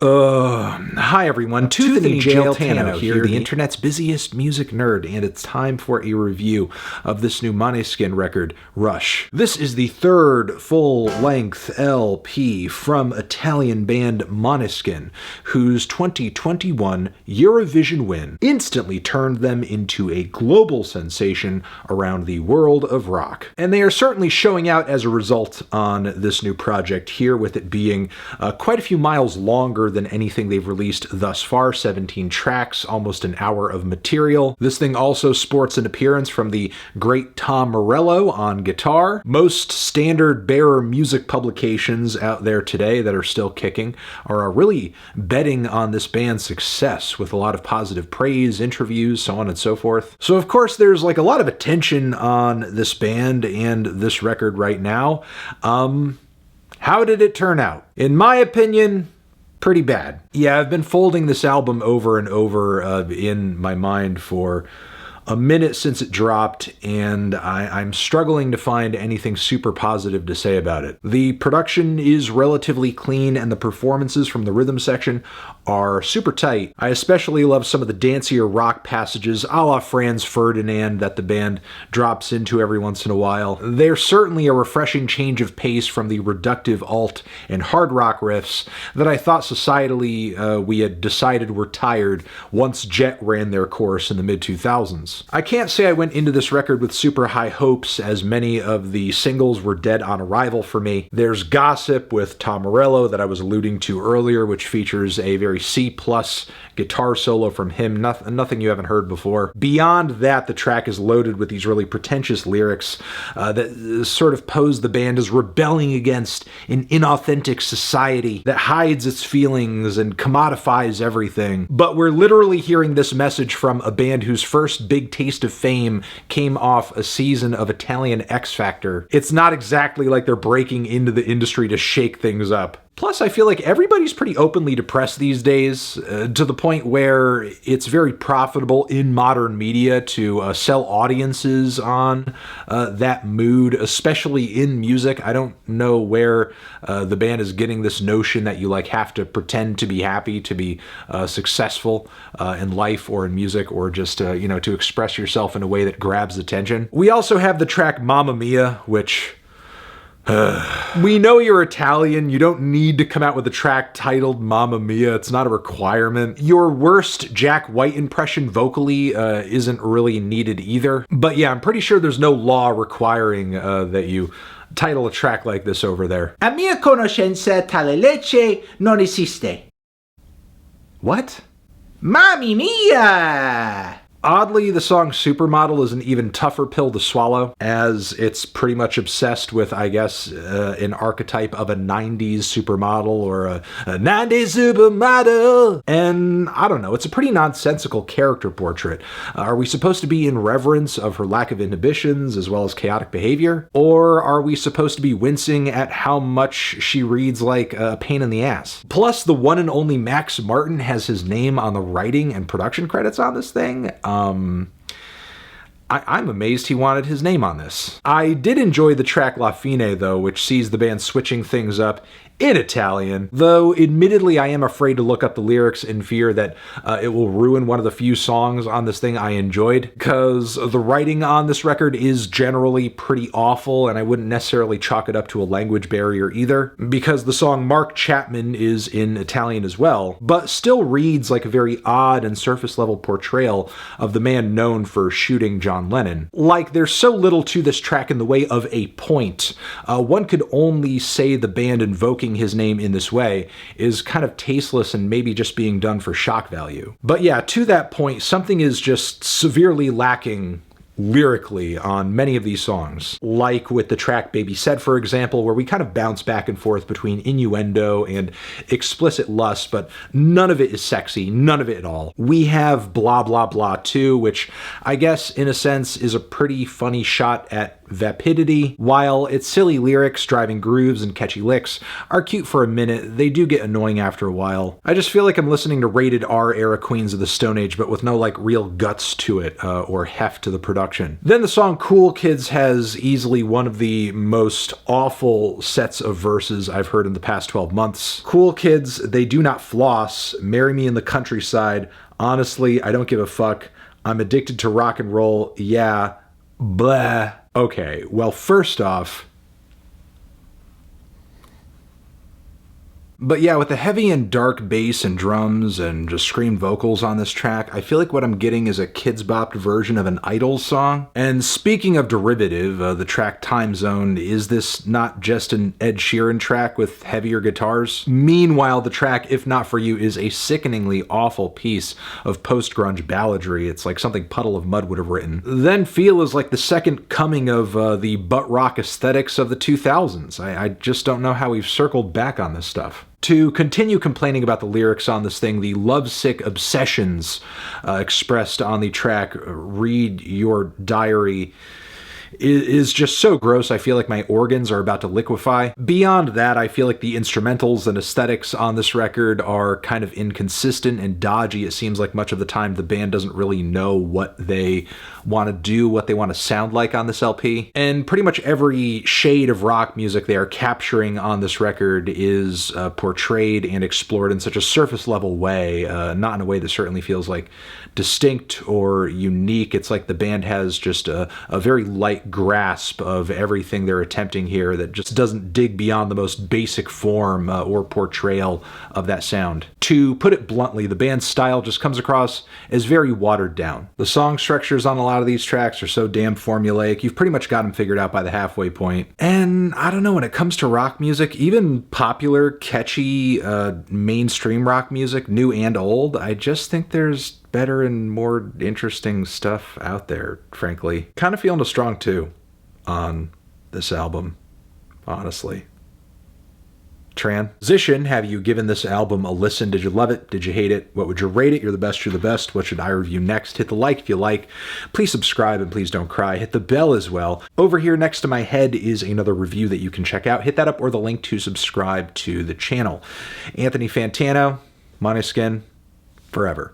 Hi everyone, Toothany Jail Tano here, the internet's busiest music nerd, and it's time for a review of this new Måneskin record, Rush. This is the third full-length LP from Italian band Måneskin, whose 2021 Eurovision win instantly turned them into a global sensation around the world of rock. And they are certainly showing out as a result on this new project here, with it being quite a few miles longer than anything they've released thus far, 17 tracks, almost an hour of material. This thing also sports an appearance from the great Tom Morello on guitar. Most standard bearer music publications out there today that are still kicking are really betting on this band's success with a lot of positive praise, interviews, so on and so forth. So of course there's like a lot of attention on this band and this record right now. How did it turn out? In my opinion, pretty bad. Yeah, I've been folding this album over and over in my mind for a minute since it dropped, and I'm struggling to find anything super positive to say about it. The production is relatively clean, and the performances from the rhythm section are super tight. I especially love some of the dancier rock passages a la Franz Ferdinand that the band drops into every once in a while. They're certainly a refreshing change of pace from the reductive alt and hard rock riffs that I thought societally we had decided were tired once Jet ran their course in the mid-2000s. I can't say I went into this record with super high hopes, as many of the singles were dead on arrival for me. There's Gossip with Tom Morello that I was alluding to earlier, which features a very C+ guitar solo from him, nothing you haven't heard before. Beyond that, the track is loaded with these really pretentious lyrics that sort of pose the band as rebelling against an inauthentic society that hides its feelings and commodifies everything. But we're literally hearing this message from a band whose first big taste of fame came off a season of Italian X Factor. It's not exactly like they're breaking into the industry to shake things up. Plus, I feel like everybody's pretty openly depressed these days, to the point where it's very profitable in modern media to sell audiences on that mood, especially in music. I don't know where the band is getting this notion that you like have to pretend to be happy to be successful in life or in music, or just to express yourself in a way that grabs attention. We also have the track Mamma Mia, which we know you're Italian, you don't need to come out with a track titled Mamma Mia, it's not a requirement. Your worst Jack White impression vocally isn't really needed either. But yeah, I'm pretty sure there's no law requiring that you title a track like this over there. A mia conoscenza tale legge non esiste. What? Mamma mia! Oddly, the song Supermodel is an even tougher pill to swallow, as it's pretty much obsessed with, I guess, an archetype of a 90s supermodel or a 90s supermodel. And I don't know, it's a pretty nonsensical character portrait. Are we supposed to be in reverence of her lack of inhibitions as well as chaotic behavior? Or are we supposed to be wincing at how much she reads like a pain in the ass? Plus, the one and only Max Martin has his name on the writing and production credits on this thing. I'm amazed he wanted his name on this. I did enjoy the track La Fine, though, which sees the band switching things up in Italian, though admittedly I am afraid to look up the lyrics in fear that it will ruin one of the few songs on this thing I enjoyed, because the writing on this record is generally pretty awful, and I wouldn't necessarily chalk it up to a language barrier either, because the song Mark Chapman is in Italian as well, but still reads like a very odd and surface level portrayal of the man known for shooting John Lennon. Like, there's so little to this track in the way of a point. One could only say the band invoking his name in this way is kind of tasteless and maybe just being done for shock value. But yeah, to that point, something is just severely lacking lyrically on many of these songs. Like with the track Baby Said, for example, where we kind of bounce back and forth between innuendo and explicit lust, but none of it is sexy, none of it at all. We have Blah Blah Blah too, which I guess in a sense is a pretty funny shot at vapidity. While its silly lyrics, driving grooves, and catchy licks are cute for a minute, they do get annoying after a while. I just feel like I'm listening to rated R era Queens of the Stone Age, but with no like real guts to it or heft to the production. Then the song Cool Kids has easily one of the most awful sets of verses I've heard in the past 12 months. Cool kids, they do not floss, marry me in the countryside, honestly, I don't give a fuck, I'm addicted to rock and roll, yeah, blah. Okay, well, first off, but yeah, with the heavy and dark bass and drums and just screamed vocals on this track, I feel like what I'm getting is a Kids Bop version of an Idols song. And speaking of derivative, the track Time Zone, is this not just an Ed Sheeran track with heavier guitars? Meanwhile, the track If Not For You is a sickeningly awful piece of post-grunge balladry. It's like something Puddle of Mudd would have written. Then Feel is like the second coming of the butt rock aesthetics of the 2000s. I just don't know how we've circled back on this stuff. To continue complaining about the lyrics on this thing, the lovesick obsessions expressed on the track Read Your Diary is just so gross. I feel like my organs are about to liquefy. Beyond that, I feel like the instrumentals and aesthetics on this record are kind of inconsistent and dodgy. It seems like much of the time the band doesn't really know what they want to do, what they want to sound like on this LP. And pretty much every shade of rock music they are capturing on this record is portrayed and explored in such a surface level way, not in a way that certainly feels like distinct or unique. It's like the band has just a very light grasp of everything they're attempting here that just doesn't dig beyond the most basic form or portrayal of that sound. To put it bluntly, the band's style just comes across as very watered down. The song structures on a lot of these tracks are so damn formulaic, you've pretty much got them figured out by the halfway point. And I don't know, when it comes to rock music, even popular, catchy, mainstream rock music, new and old, I just think there's better and more interesting stuff out there, frankly. Kind of feeling a strong 2 on this album, honestly. Transition, have you given this album a listen? Did you love it? Did you hate it? What would you rate it? You're the best, you're the best. What should I review next? Hit the like if you like. Please subscribe and please don't cry. Hit the bell as well. Over here next to my head is another review that you can check out. Hit that up or the link to subscribe to the channel. Anthony Fantano, Måneskin, forever.